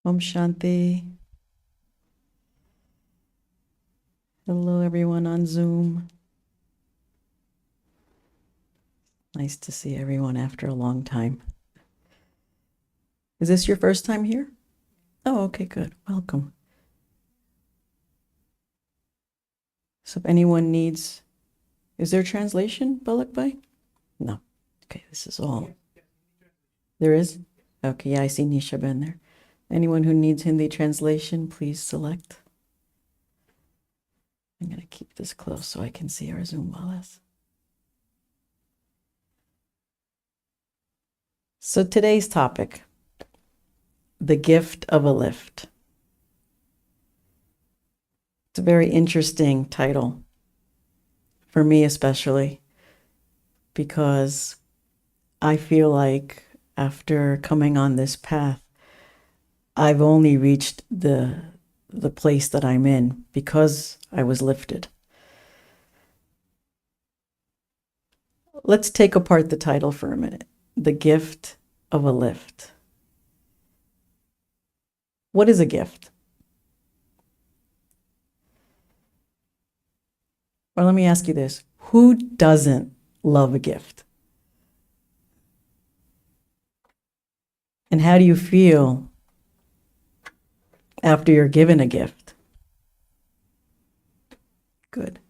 Om Shanti. Hello, everyone on Zoom. Nice to see everyone after a long time. Is this your first time here? Oh, okay, good. Welcome. So if anyone needs, is there translation, Balak Bhai? No. Okay, this is all. There is? Okay, yeah, I see Nisha Ben there. Anyone who needs Hindi translation, please select. I'm going to keep this close so I can see our Zoom balas. So today's topic, the gift of a lift. It's a very interesting title, for me especially, because I feel like after coming on this path, I've only reached the place that I'm in because I was lifted. Let's take apart the title for a minute. The gift of a lift. What is a gift? Or let me ask you this. Who doesn't love a gift? And how do you feel after you're given a gift? Good.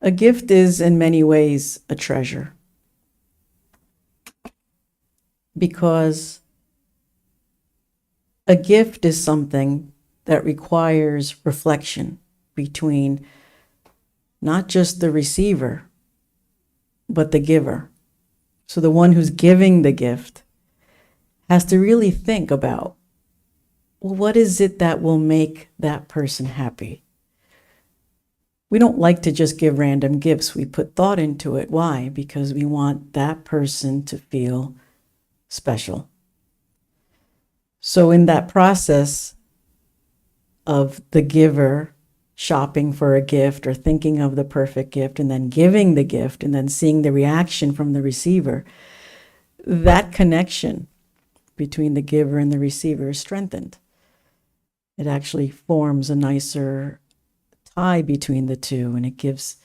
A gift is in many ways a treasure, because a gift is something that requires reflection between not just the receiver, but the giver. So the one who's giving the gift has to really think about, well, what is it that will make that person happy? We don't like to just give random gifts. We put thought into it. Why? Because we want that person to feel special. So in that process of the giver shopping for a gift or thinking of the perfect gift and then giving the gift and then seeing the reaction from the receiver, that connection between the giver and the receiver is strengthened. It actually forms a nicer tie between the two, and it gives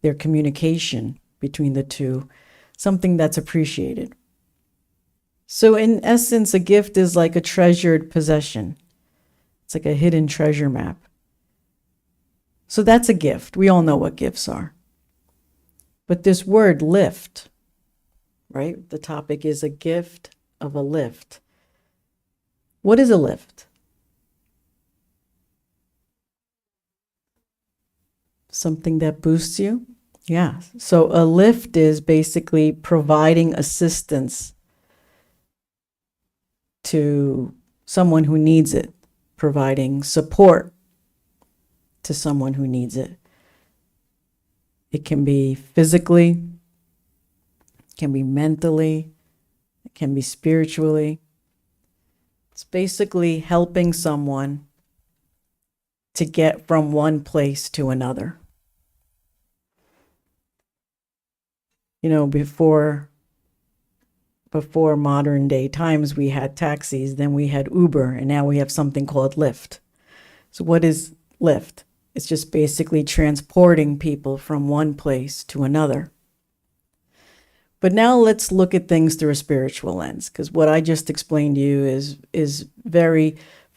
their communication between the two something that's appreciated. So in essence, a gift is like a treasured possession. It's like a hidden treasure map. So that's a gift. We all know what gifts are. But this word lift, right? The topic is a gift of a lift. What is a lift? Something that boosts you? Yeah. So a lift is basically providing assistance to someone who needs it, providing support to someone who needs it. It can be physically, it can be mentally, it can be spiritually. It's basically helping someone to get from one place to another. You know, before modern day times, we had taxis, then we had Uber, and now we have something called Lyft. So what is Lyft? It's just basically transporting people from one place to another. But now let's look at things through a spiritual lens, because what I just explained to you is very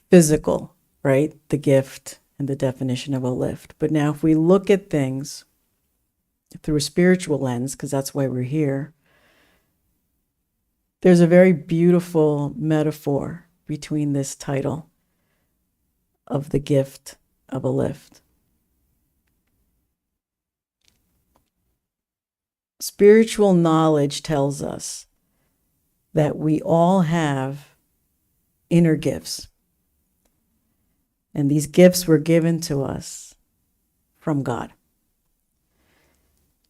physical, right? The gift and the definition of a lift. But now if we look at things through a spiritual lens, because that's why we're here, there's a very beautiful metaphor between this title of the gift of a lift. Spiritual knowledge tells us that we all have inner gifts. And these gifts were given to us from God.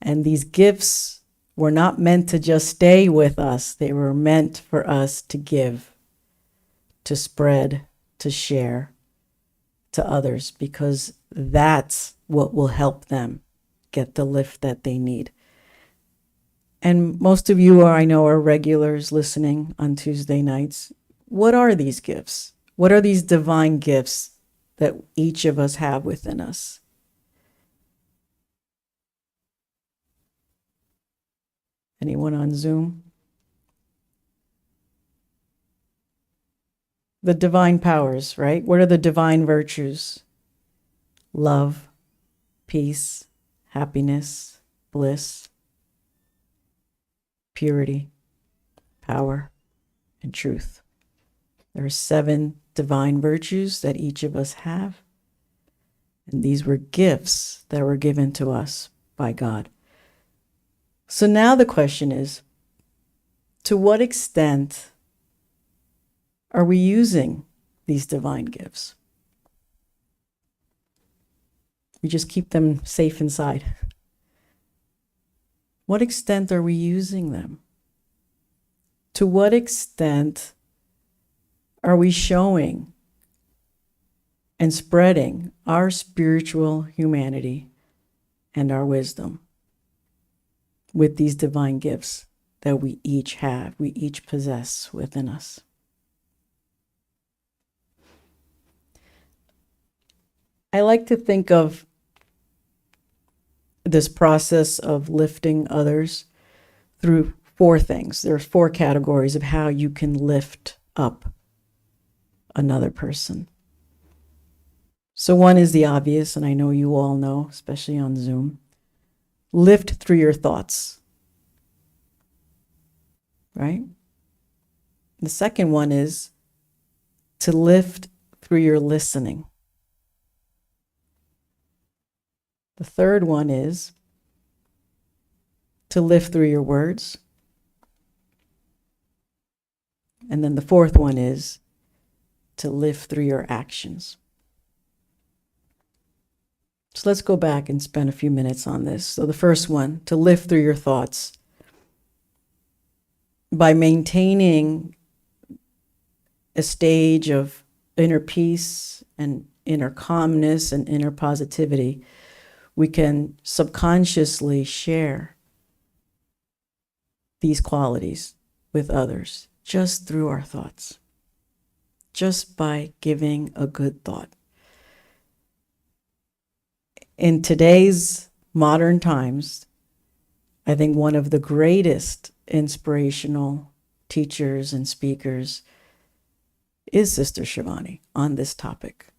And these gifts were not meant to just stay with us. They were meant for us to give, to spread, to share to others, because that's what will help them get the lift that they need. And most of you I know, are regulars listening on Tuesday nights. what are these gifts? What are these divine gifts that each of us have within us? Anyone on Zoom? The divine powers, right? What are the divine virtues? Love, peace, happiness, bliss, purity, power, and truth. There are 7 divine virtues that each of us have. And these were gifts that were given to us by God. So now the question is, to what extent are we using these divine gifts? We just keep them safe inside. What extent are we using them? To what extent are we showing and spreading our spiritual humanity and our wisdom with these divine gifts that we each have, we each possess within us? I like to think of this process of lifting others through 4 things. There are 4 categories of how you can lift up another person. So one is the obvious, and I know you all know, especially on Zoom. Lift through your thoughts, right? The second one is to lift through your listening. The third one is to lift through your words. And then the fourth one is to lift through your actions. So let's go back and spend a few minutes on this. So the first one, to lift through your thoughts. By maintaining a stage of inner peace and inner calmness and inner positivity, we can subconsciously share these qualities with others just through our thoughts, just by giving a good thought. In today's modern times, I think one of the greatest inspirational teachers and speakers is Sister Shivani on this topic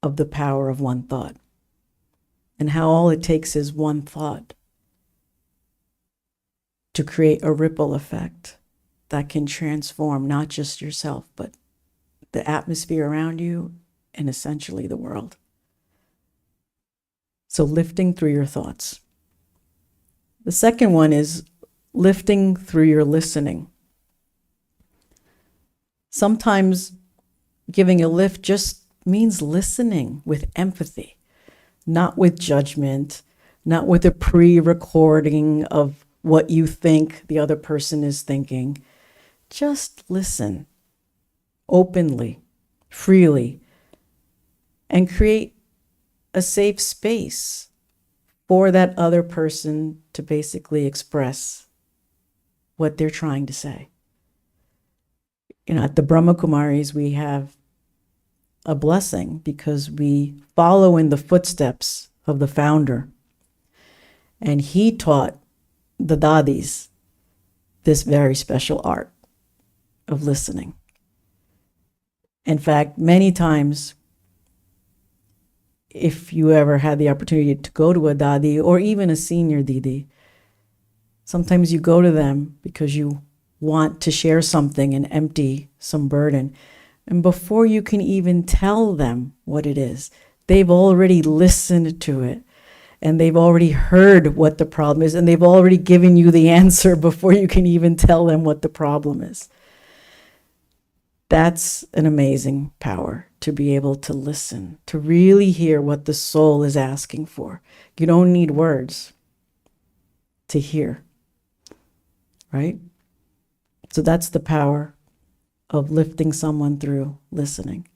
of the power of one thought, and how all it takes is one thought to create a ripple effect that can transform not just yourself, but the atmosphere around you and essentially the world. So lifting through your thoughts. The second one is lifting through your listening. Sometimes giving a lift just means listening with empathy, not with judgment, not with a pre-recording of what you think the other person is thinking. Just listen openly, freely, and create a safe space for that other person to basically express what they're trying to say. You know, at the Brahma Kumaris, we have a blessing because we follow in the footsteps of the founder. And he taught the Dadis this very special art of listening. In fact, many times, if you ever had the opportunity to go to a Dadi or even a senior Didi, sometimes you go to them because you want to share something and empty some burden. And before you can even tell them what it is, they've already listened to it. And they've already heard what the problem is. And they've already given you the answer before you can even tell them what the problem is. That's an amazing power, to be able to listen, to really hear what the soul is asking for. You don't need words to hear, right? So that's the power of lifting someone through listening.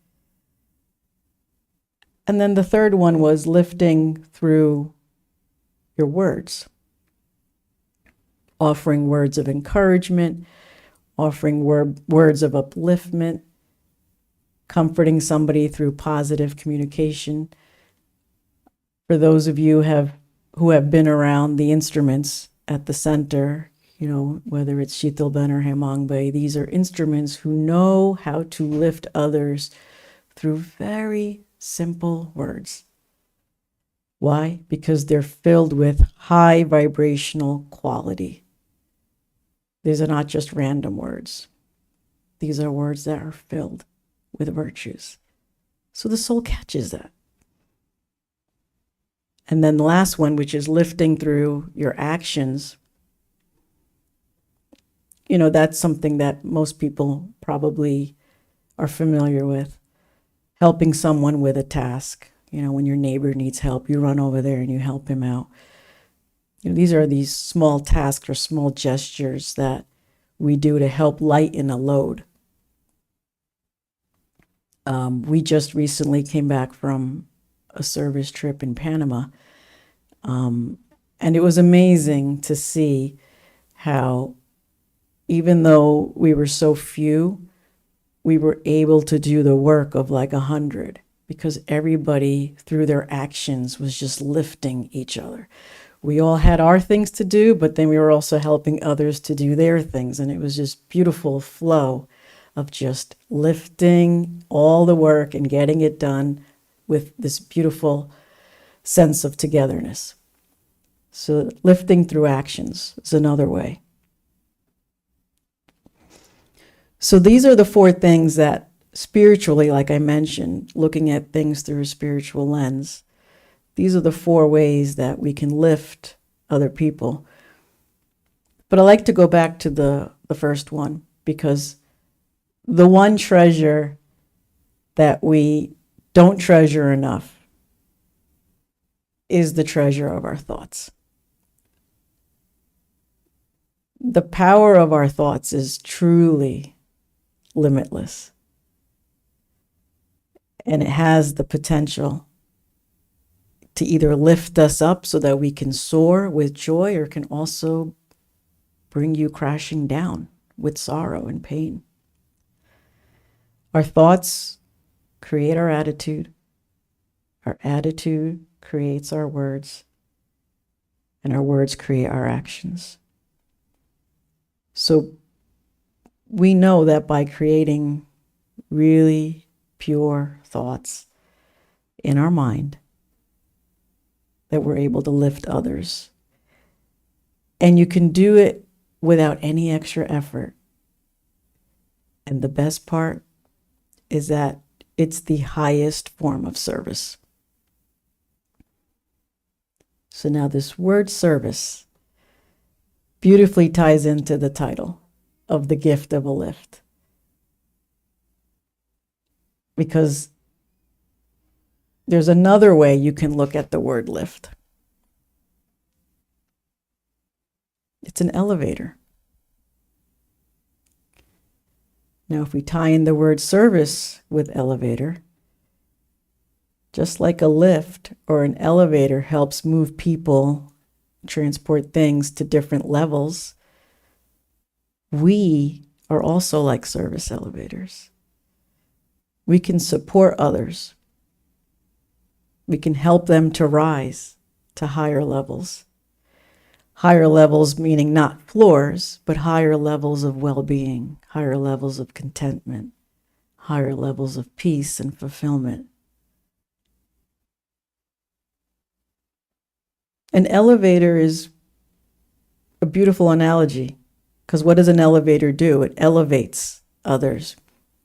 And then the third one was lifting through your words, offering words of encouragement, offering words of upliftment, comforting somebody through positive communication. For those of you who have been around the instruments at the center, whether it's Shitolben or Hemangbe, these are instruments who know how to lift others through very simple words. Why? Because they're filled with high vibrational quality. These are not just random words. These are words that are filled with virtues. So the soul catches that. And then the last one, which is lifting through your actions. That's something that most people probably are familiar with. Helping someone with a task. When your neighbor needs help, you run over there and you help him out. These are these small tasks or small gestures that we do to help lighten a load. We just recently came back from a service trip in Panama. And it was amazing to see how, even though we were so few, we were able to do the work of like 100, because everybody through their actions was just lifting each other. We all had our things to do, but then we were also helping others to do their things. And it was just beautiful flow of just lifting all the work and getting it done with this beautiful sense of togetherness. So lifting through actions is another way. So these are the 4 things that spiritually, like I mentioned, looking at things through a spiritual lens, these are the 4 ways that we can lift other people. But I like to go back to the first one, because the one treasure that we don't treasure enough is the treasure of our thoughts. The power of our thoughts is truly limitless. And it has the potential to either lift us up so that we can soar with joy, or can also bring you crashing down with sorrow and pain. Our thoughts create our attitude creates our words, and our words create our actions. So we know that by creating really pure thoughts in our mind, that we're able to lift others. And you can do it without any extra effort. And the best part is that it's the highest form of service. So now this word service beautifully ties into the title of the gift of a lift. Because there's another way you can look at the word lift. It's an elevator. Now, if we tie in the word service with elevator, just like a lift or an elevator helps move people, transport things to different levels, we are also like service elevators. We can support others. We can help them to rise to higher levels. Higher levels meaning not floors, but higher levels of well-being, higher levels of contentment, higher levels of peace and fulfillment. An elevator is a beautiful analogy, because what does an elevator do? It elevates others.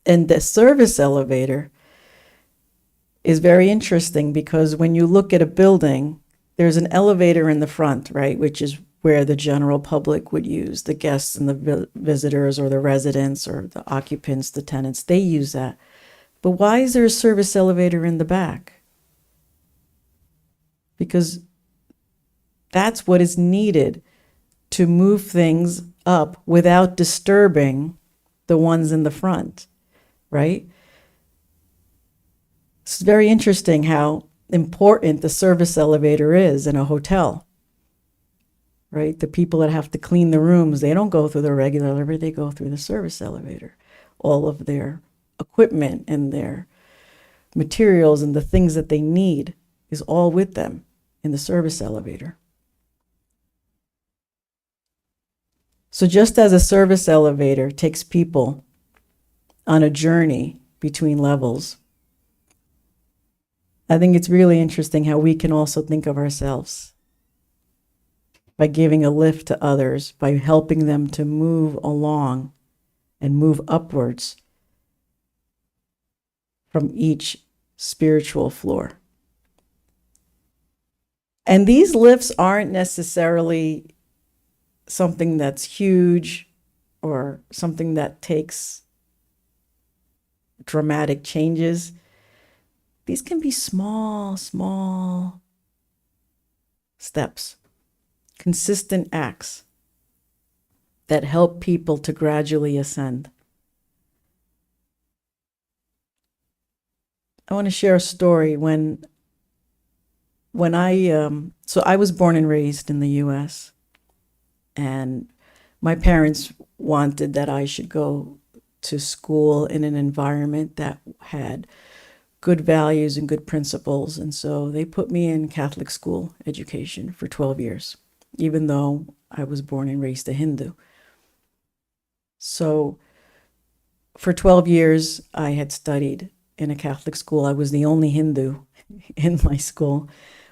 And the service elevator is very interesting, because when you look at a building, there's an elevator in the front, right, which is where the general public would use, the guests and the visitors or the residents or the occupants, the tenants, they use that. But why is there a service elevator in the back? Because that's what is needed to move things up without disturbing the ones in the front, right? It's very interesting how important the service elevator is in a hotel. right? The people that have to clean the rooms, they don't go through the regular elevator, they go through the service elevator. All of their equipment and their materials and the things that they need is all with them in the service elevator. So just as a service elevator takes people on a journey between levels, I think it's really interesting how we can also think of ourselves by giving a lift to others, by helping them to move along and move upwards from each spiritual floor. And these lifts aren't necessarily something that's huge or something that takes dramatic changes. These can be small steps, consistent acts that help people to gradually ascend. I want to share a story. When I was born and raised in the U.S., and my parents wanted that I should go to school in an environment that had good values and good principles. And so they put me in Catholic school education for 12 years, even though I was born and raised a Hindu. So for 12 years, I had studied in a Catholic school. I was the only Hindu in my school.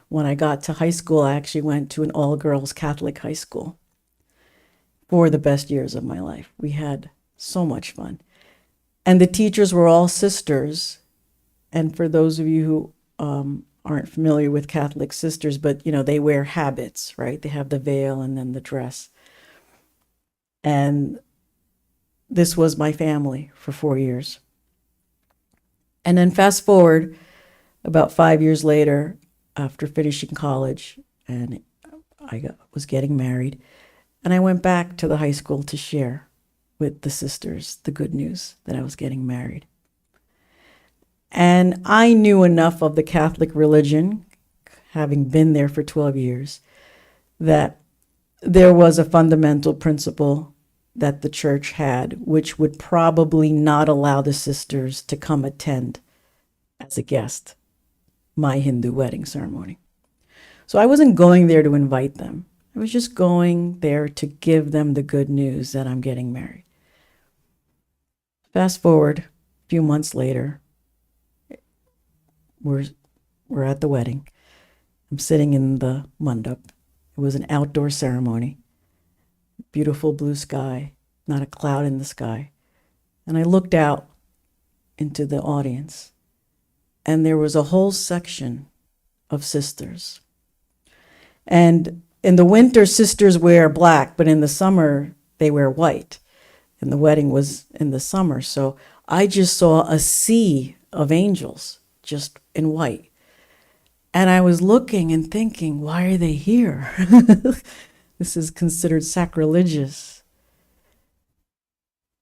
When I got to high school, I actually went to an all-girls Catholic high school for the best years of my life. We had so much fun. And the teachers were all sisters. And for those of you who aren't familiar with Catholic sisters, but they wear habits, right? They have the veil and then the dress. And this was my family for 4 years. And then fast forward about 5 years later, after finishing college, and I was getting married, and I went back to the high school to share with the sisters the good news that I was getting married. And I knew enough of the Catholic religion, having been there for 12 years, that there was a fundamental principle that the church had, which would probably not allow the sisters to come attend as a guest my Hindu wedding ceremony. So I wasn't going there to invite them. I was just going there to give them the good news that I'm getting married. Fast forward a few months later, we're at the wedding. I'm sitting in the mandap. It was an outdoor ceremony. Beautiful blue sky, not a cloud in the sky. And I looked out into the audience, and there was a whole section of sisters. And in the winter, sisters wear black, but in the summer, they wear white. And the wedding was in the summer. So I just saw a sea of angels just in white. And I was looking and thinking, why are they here? This is considered sacrilegious.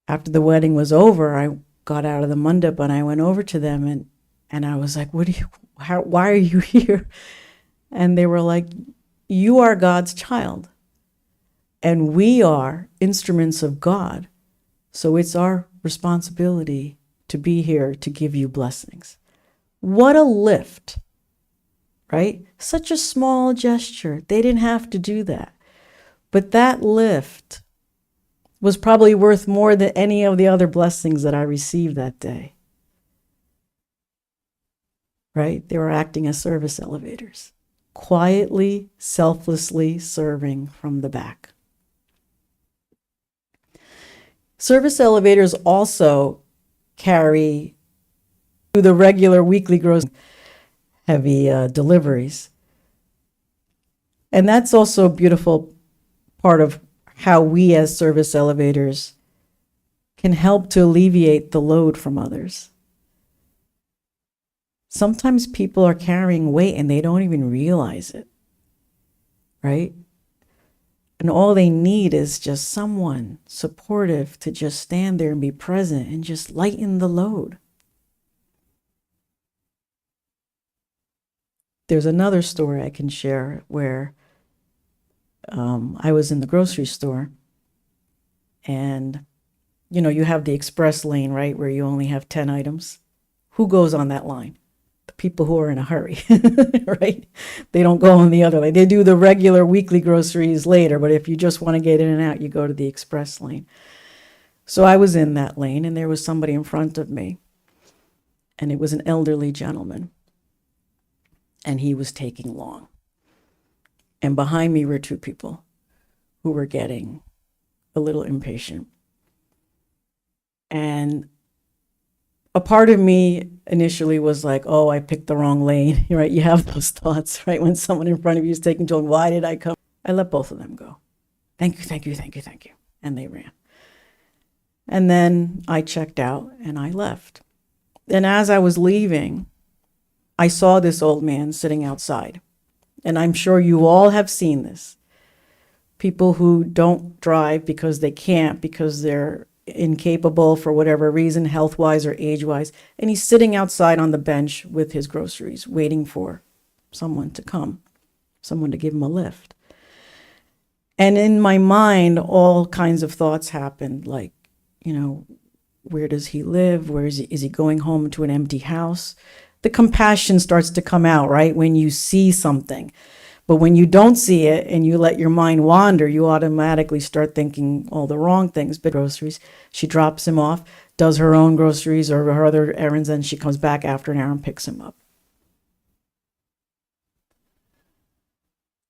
After the wedding was over, I got out of the mandap and I went over to them and I was like, why are you here? And they were like, you are God's child, and we are instruments of God. So it's our responsibility to be here to give you blessings. What a lift, right? Such a small gesture. They didn't have to do that. But that lift was probably worth more than any of the other blessings that I received that day. Right? They were acting as service elevators, quietly, selflessly serving from the back. Service elevators also carry the regular weekly gross heavy deliveries. And that's also a beautiful part of how we as service elevators can help to alleviate the load from others. Sometimes people are carrying weight and they don't even realize it, right? And all they need is just someone supportive to just stand there and be present and just lighten the load. There's another story I can share where I was in the grocery store, and you have the express lane, right, where you only have 10 items. Who goes on that line? The people who are in a hurry, right? They don't go on the other lane. They do the regular weekly groceries later, but if you just want to get in and out, you go to the express lane. So I was in that lane, and there was somebody in front of me, and it was an elderly gentleman, and he was taking long. And behind me were two people who were getting a little impatient. And a part of me initially was like, oh, I picked the wrong lane, right? You have those thoughts, right? When someone in front of you is taking too long, why did I come? I let both of them go. Thank you, thank you, thank you, thank you. And they ran. And then I checked out and I left. And as I was leaving, I saw this old man sitting outside. And I'm sure you all have seen this. People who don't drive because they can't, because they're incapable for whatever reason, health-wise or age-wise. And he's sitting outside on the bench with his groceries, waiting for someone to come, someone to give him a lift. And in my mind, all kinds of thoughts happened, like, where does he live? Where is he? Is he going home to an empty house? The compassion starts to come out, right? When you see something. But when you don't see it and you let your mind wander, you automatically start thinking all the wrong things. But groceries, she drops him off, does her own groceries or her other errands, and she comes back after an hour and picks him up.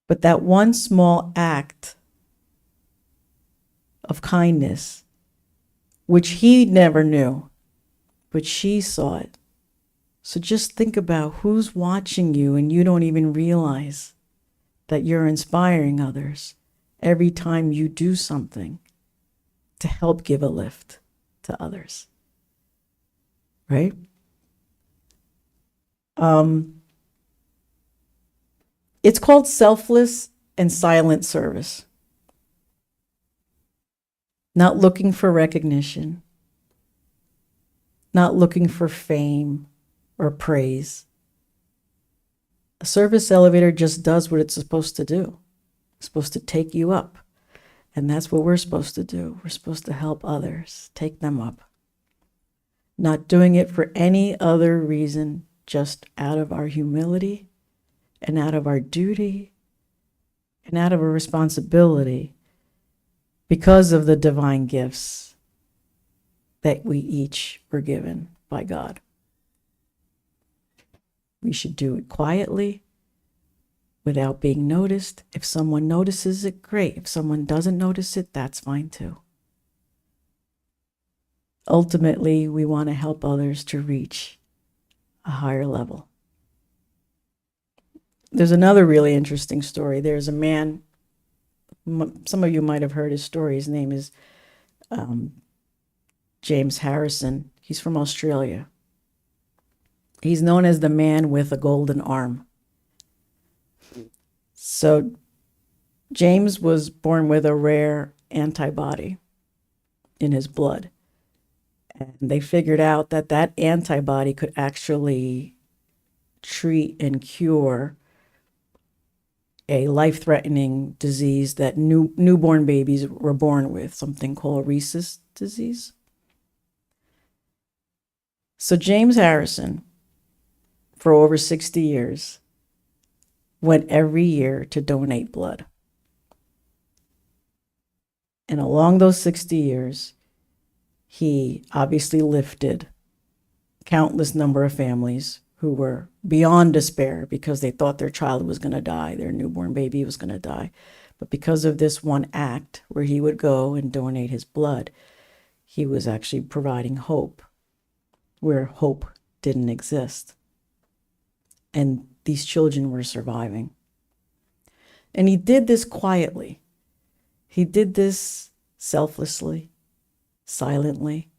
But that one small act of kindness, which he never knew, but she saw it. So just think about who's watching you and you don't even realize that you're inspiring others every time you do something to help give a lift to others, right? It's called selfless and silent service. Not looking for recognition, not looking for fame or praise. A service elevator just does what it's supposed to do. It's supposed to take you up. And that's what we're supposed to do. We're supposed to help others, take them up. Not doing it for any other reason, just out of our humility and out of our duty and out of a responsibility because of the divine gifts that we each were given by God. We should do it quietly, without being noticed. If someone notices it, great. If someone doesn't notice it, that's fine too. Ultimately, we want to help others to reach a higher level. There's another really interesting story. There's a man, some of you might have heard his story. His name is James Harrison. He's from Australia. He's known as the man with a golden arm. So James was born with a rare antibody in his blood. And they figured out that that antibody could actually treat and cure a life-threatening disease that newborn babies were born with, something called rhesus disease. So James Harrison, for over 60 years, went every year to donate blood. And along those 60 years, he obviously lifted countless number of families who were beyond despair because they thought their child was going to die, their newborn baby was going to die. But because of this one act where he would go and donate his blood, he was actually providing hope where hope didn't exist. And these children were surviving. And he did this quietly. He did this selflessly, silently,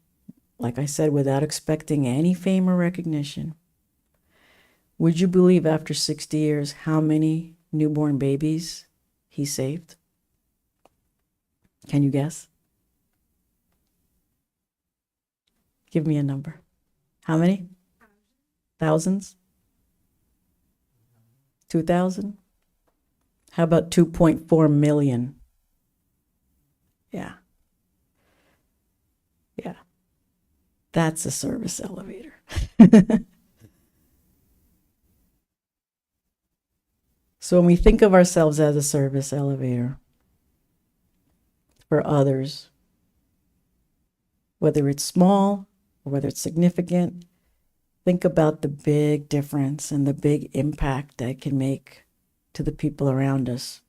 like I said, without expecting any fame or recognition. Would you believe after 60 years how many newborn babies he saved? Can you guess? Give me a number. How many? Thousands? 2,000? How about 2.4 million? Yeah. Yeah. That's a service elevator. So when we think of ourselves as a service elevator for others, whether it's small or whether it's significant, think about the big difference and the big impact that it can make to the people around us.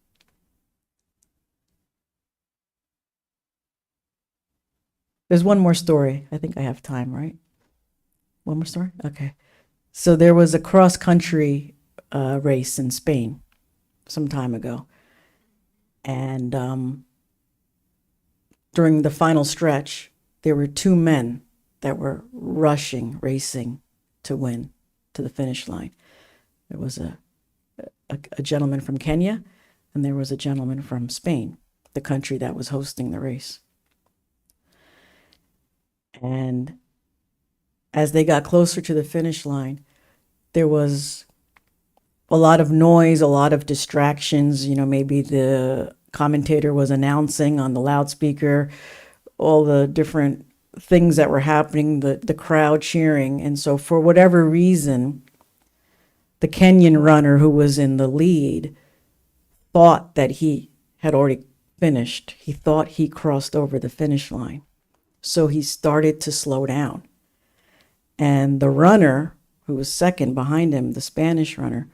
There's one more story. I think I have time, right? One more story? Okay. So there was a cross-country race in Spain some time ago. And during the final stretch, there were two men that were racing to win to the finish line. There was a gentleman from Kenya, and there was a gentleman from Spain, the country that was hosting the race. And as they got closer to the finish line, there was a lot of noise, a lot of distractions. Maybe the commentator was announcing on the loudspeaker all the different things that were happening, the crowd cheering. And so for whatever reason, the Kenyan runner who was in the lead thought that he had already finished. He thought he crossed over the finish line. So he started to slow down. And the runner, who was second behind him, the Spanish runner,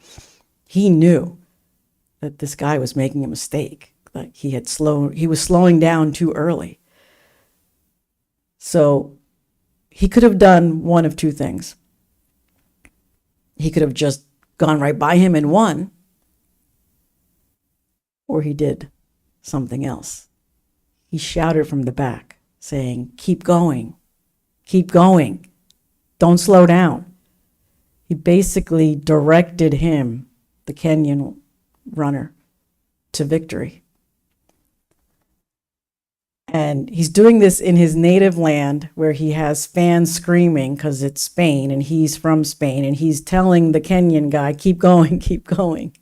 he knew that this guy was making a mistake. Like he was slowing down too early. So he could have done one of two things. He could have just gone right by him and won, or he did something else. He shouted from the back, saying, keep going, don't slow down. He basically directed him, the Kenyan runner, to victory. And he's doing this in his native land where he has fans screaming because it's Spain and he's from Spain, and he's telling the Kenyan guy, keep going, keep going.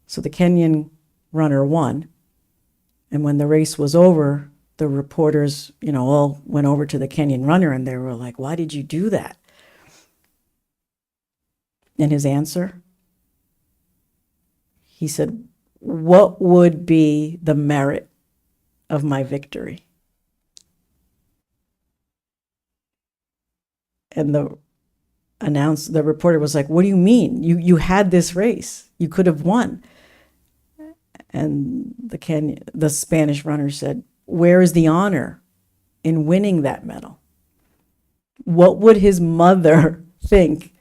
So the Kenyan runner won. And when the race was over, the reporters, all went over to the Kenyan runner and they were like, why did you do that? And his answer, he said, what would be the merit of my victory? And the reporter was like, what do you mean? You had this race. You could have won. And the Spanish runner said, where is the honor in winning that medal? What would his mother think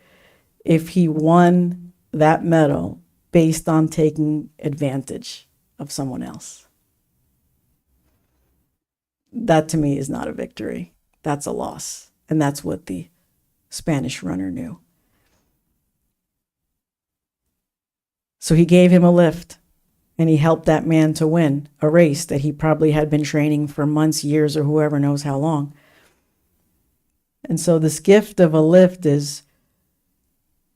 if he won that medal based on taking advantage of someone else? That to me is not a victory. That's a loss. And that's what the Spanish runner knew. So he gave him a lift and he helped that man to win a race that he probably had been training for months, years, or whoever knows how long. And so this gift of a lift is,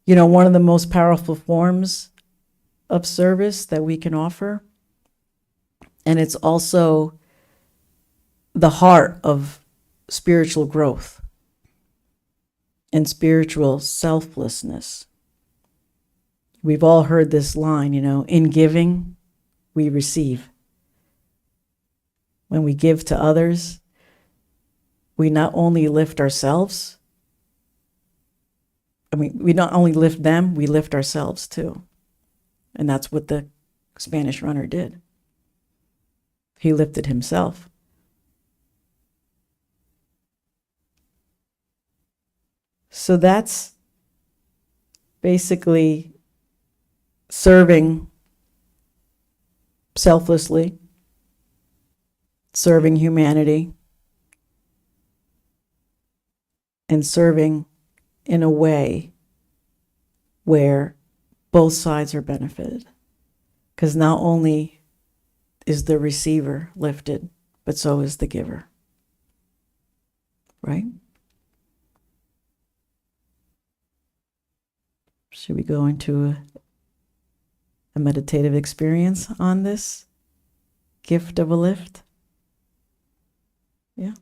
one of the most powerful forms of service that we can offer. And it's also the heart of spiritual growth and spiritual selflessness. We've all heard this line, in giving, we receive. When we give to others, we not only lift ourselves, we not only lift them, we lift ourselves too. And that's what the Spanish runner did. He lifted himself. So that's basically serving selflessly, serving humanity, and serving in a way where both sides are benefited. Because not only is the receiver lifted, but so is the giver. Right? Should we go into a meditative experience on this gift of a lift? Yeah.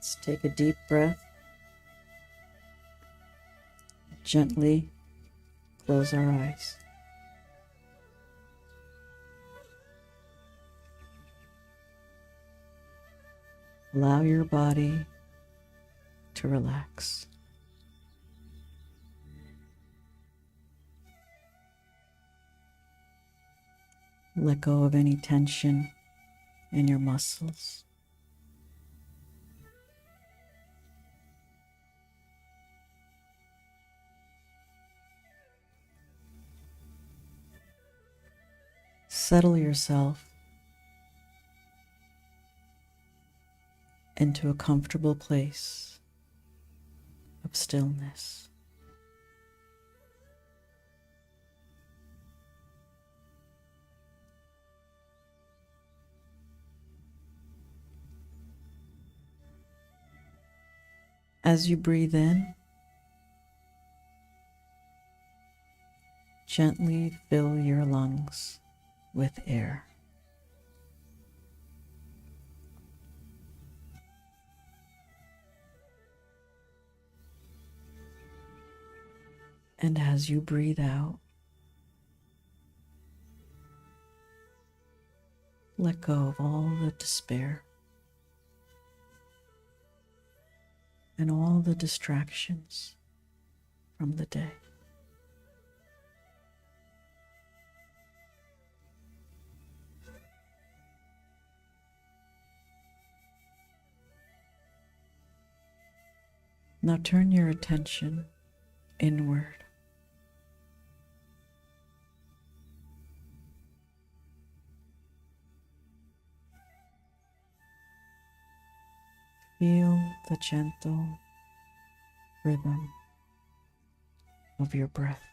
Let's take a deep breath. Gently close our eyes. Allow your body to relax. Let go of any tension in your muscles. Settle yourself into a comfortable place of stillness. As you breathe in, gently fill your lungs with air. And as you breathe out, let go of all the despair and all the distractions from the day. Now turn your attention inward. Feel the gentle rhythm of your breath.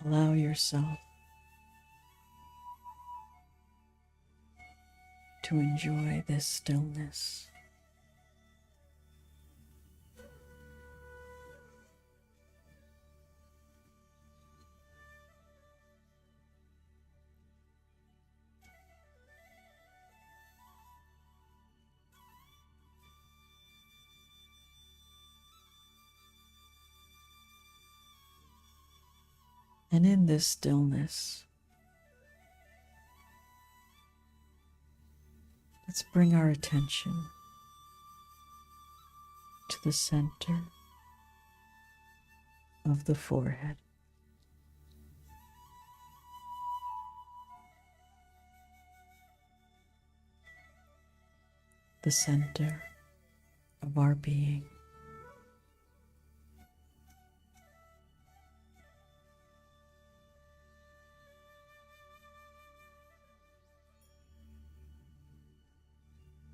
Allow yourself to enjoy this stillness. And in this stillness, let's bring our attention to the center of the forehead. The center of our being.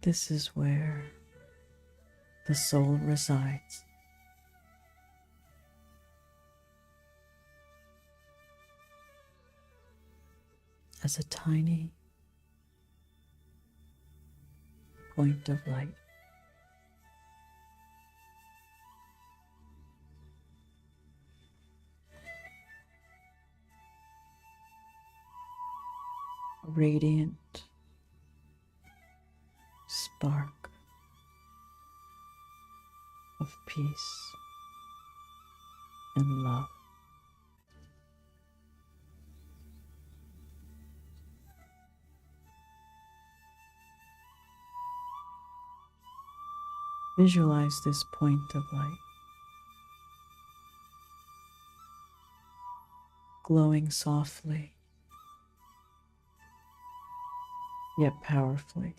This is where the soul resides. As a tiny point of light. A radiant spark of peace and love. Visualize this point of light glowing softly yet powerfully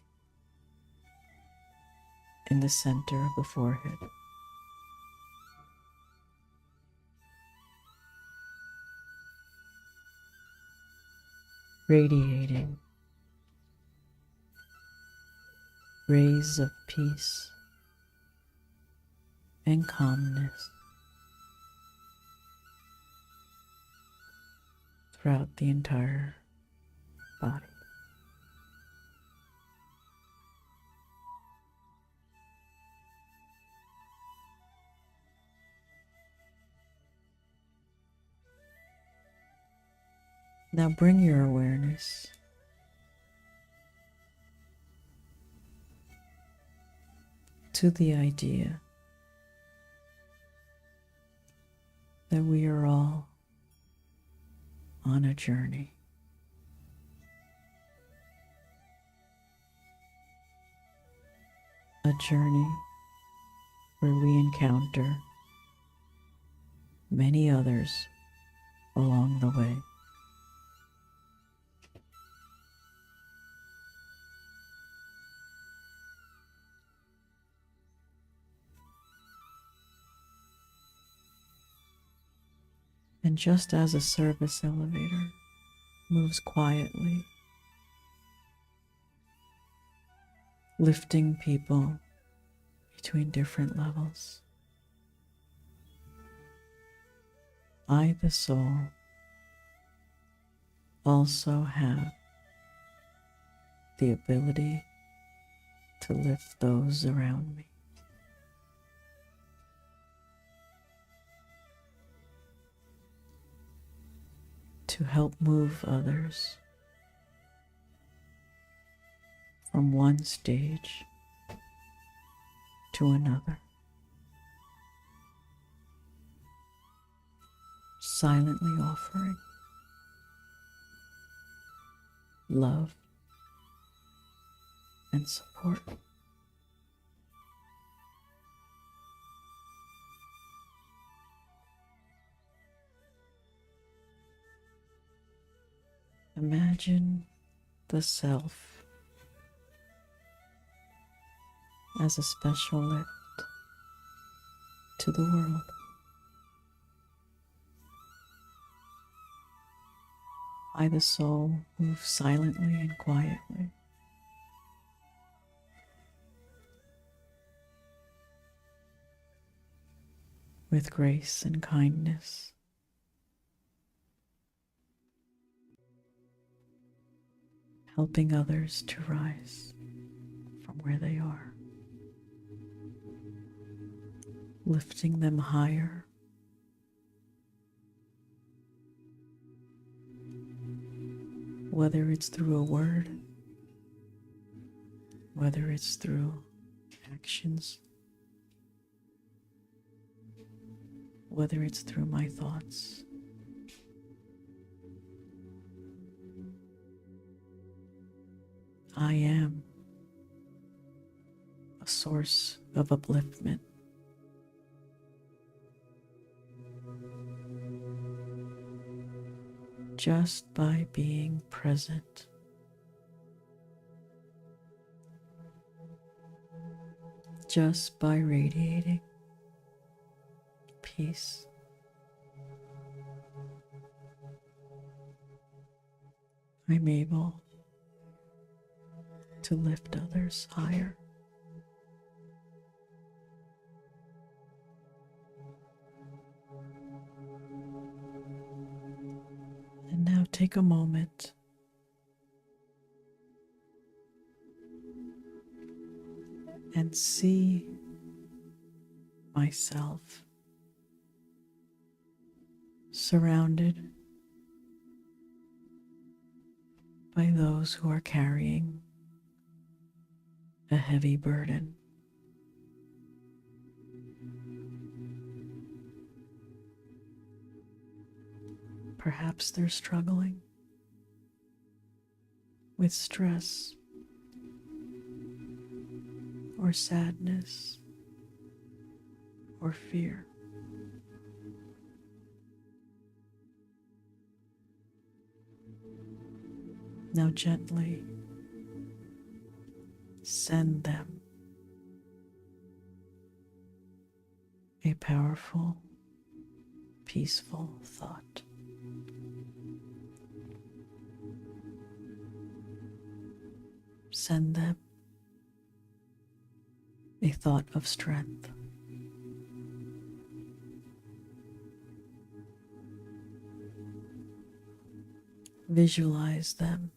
in the center of the forehead. Radiating rays of peace and calmness throughout the entire body. Now bring your awareness to the idea that we are all on a journey. A journey where we encounter many others along the way. And just as a service elevator moves quietly, lifting people between different levels, I, the soul, also have the ability to lift those around me. To help move others from one stage to another, silently offering love and support. Imagine the self as a special lift to the world. I, the soul, move silently and quietly, with grace and kindness, helping others to rise from where they are, lifting them higher, whether it's through a word, whether it's through actions, whether it's through my thoughts. I am a source of upliftment. Just by being present, just by radiating peace, I'm able to lift others higher. And now take a moment and see myself surrounded by those who are carrying a heavy burden. Perhaps they're struggling with stress or sadness or fear. Now gently send them a powerful, peaceful thought. Send them a thought of strength. Visualize them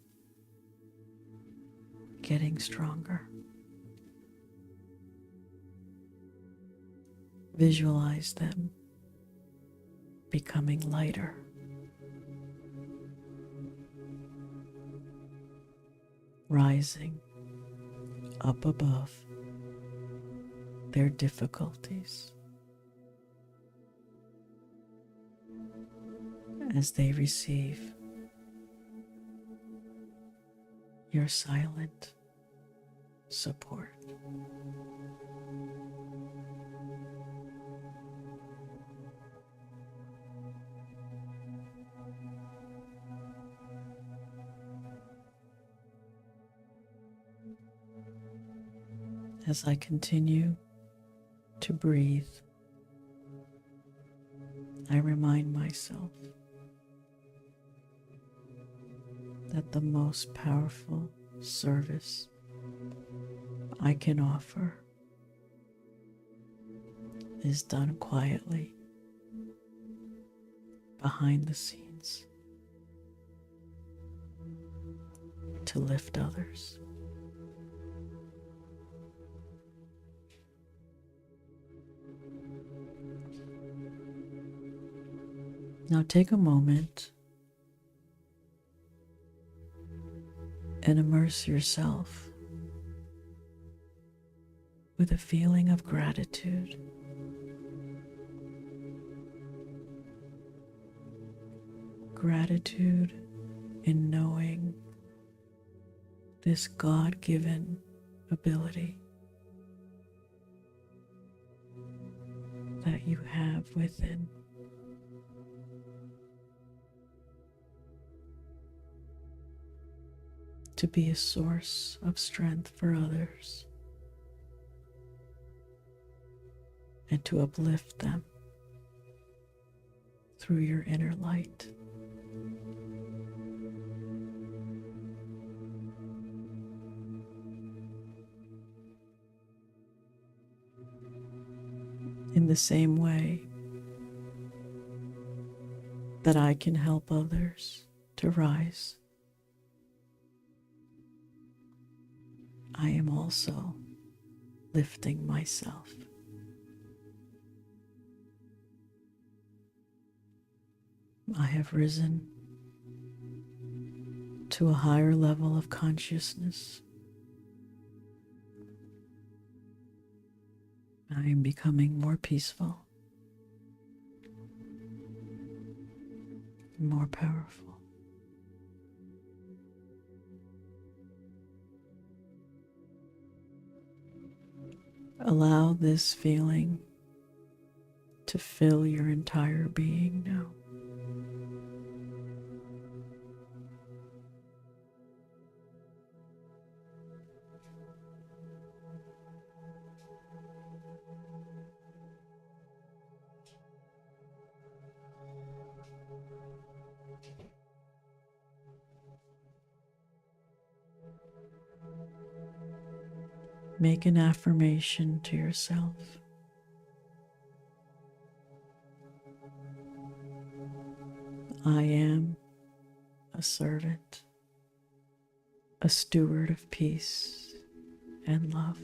getting stronger. Visualize them becoming lighter. Rising up above their difficulties as they receive your silent support. As I continue to breathe, I remind myself that the most powerful service I can offer is done quietly behind the scenes to lift others. Now take a moment and immerse yourself with a feeling of gratitude. Gratitude in knowing this God-given ability that you have within. To be a source of strength for others and to uplift them through your inner light. In the same way that I can help others to rise, I am also lifting myself. I have risen to a higher level of consciousness. I am becoming more peaceful, more powerful. Allow this feeling to fill your entire being now. Make an affirmation to yourself. I am a servant, a steward of peace and love.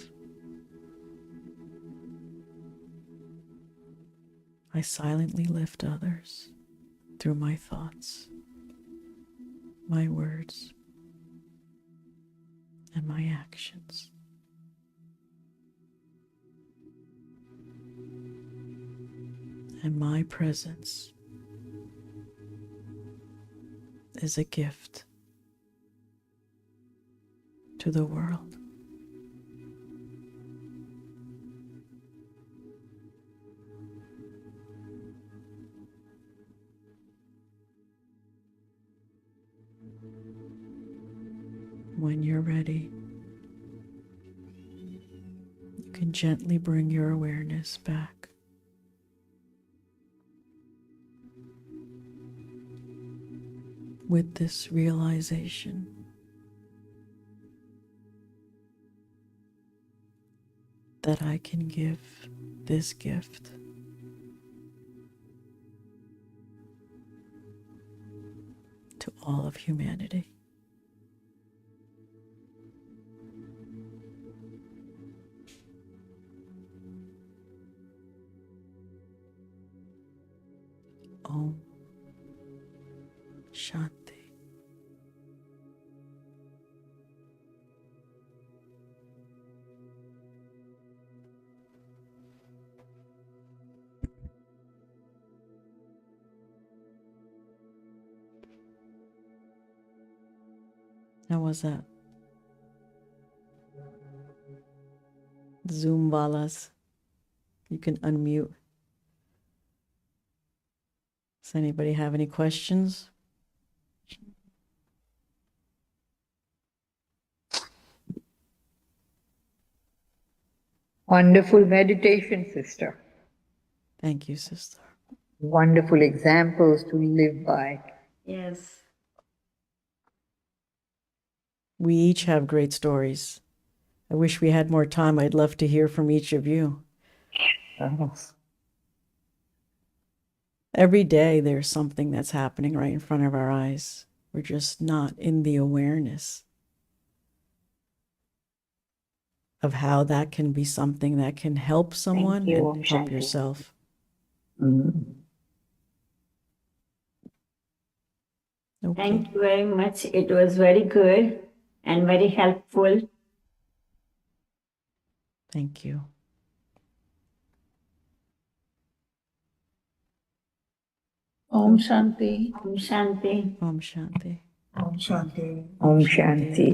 I silently lift others through my thoughts, my words, and my actions. And my presence is a gift to the world. When you're ready, you can gently bring your awareness back with this realization that I can give this gift to all of humanity. Om Shanti. How was that? Zoom Valas. You can unmute. Does anybody have any questions? Wonderful meditation, sister. Thank you, sister. Wonderful examples to live by. Yes. We each have great stories. I wish we had more time. I'd love to hear from each of you. Oh, Every day there's something that's happening right in front of our eyes. We're just not in the awareness of how that can be something that can help someone you, and Om help Shanti. yourself. Okay. Thank you very much. It was very good and very helpful. Thank you. Om Shanti. Om Shanti. Om Shanti. Om Shanti.